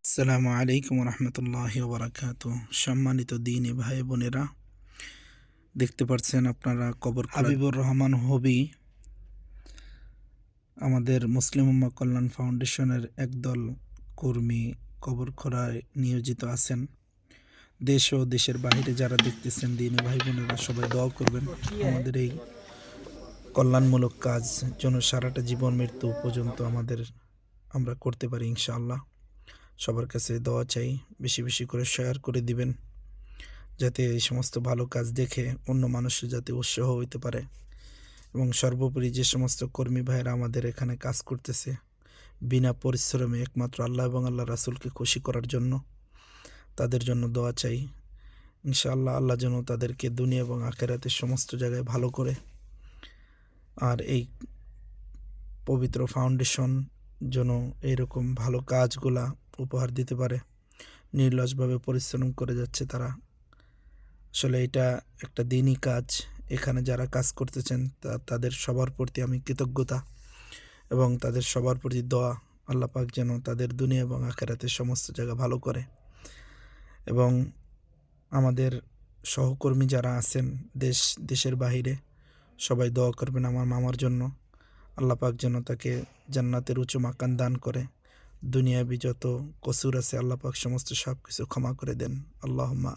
আসসালামু আলাইকুম রহমতুল্লাহি বারাকাতু। সম্মানিত দিনী ভাই বোনেরা, দেখতে পাচ্ছেন আপনারা কবর হাবিবুর রহমান হবি আমাদের মুসলিম উম্মাহ কল্যাণ ফাউন্ডেশনের একদল কর্মী কবর খোঁড়ায় নিয়োজিত আছেন। দেশ ও দেশের বাইরে যারা দেখতেছেন দিনী ভাই বোনেরা, সবাই দোয়া করবেন আমাদের এই কল্যাণমূলক কাজ যেন সারাটা জীবন মৃত্যু পর্যন্ত আমরা করতে পারি ইনশাআল্লাহ। সবার কাছে দোয়া চাই, বেশি বেশি করে শেয়ার করে দিবেন, যাতে এই সমস্ত ভালো কাজ দেখে অন্য মানুষের যাতে উৎসাহ হইতে পারে। এবং সর্বোপরি যে সমস্ত কর্মী ভাইয়েরা আমাদের এখানে কাজ করতেছে বিনা পরিশ্রমে একমাত্র আল্লাহ এবং আল্লাহ রাসূলকে খুশি করার জন্য, তাদের জন্য দোয়া চাই। ইনশাআল্লাহ আল্লাহ যেন তাদেরকে দুনিয়া এবং আখিরাতের সমস্ত জায়গায় ভালো করে, আর এই পবিত্র ফাউন্ডেশন যেন এইরকম ভালো কাজগুলা উপহার দিতে পারে। নির্লসভাবে পরিশ্রম করে যাচ্ছে তারা, আসলে এটা একটা দিনই কাজ। এখানে যারা কাজ করতেছেন তাদের সবার প্রতি আমি কৃতজ্ঞতা এবং তাদের সবার প্রতি দোয়া, আল্লাহ পাক যেন তাদের দুনিয়া এবং আখিরাতের সমস্ত জায়গা ভালো করে। এবং আমাদের সহকর্মী যারা আছেন দেশের বাহিরে, সবাই দোয়া করবেন আমার মামার জন্য। আল্লাহ পাক যেন তাকে জান্নাতের উঁচু মাকান দান করে, দুনিয়াবি যত কসুর আছে আল্লাহ পাক সমস্ত সব কিছু ক্ষমা করে দেন। আল্লাহুম্মা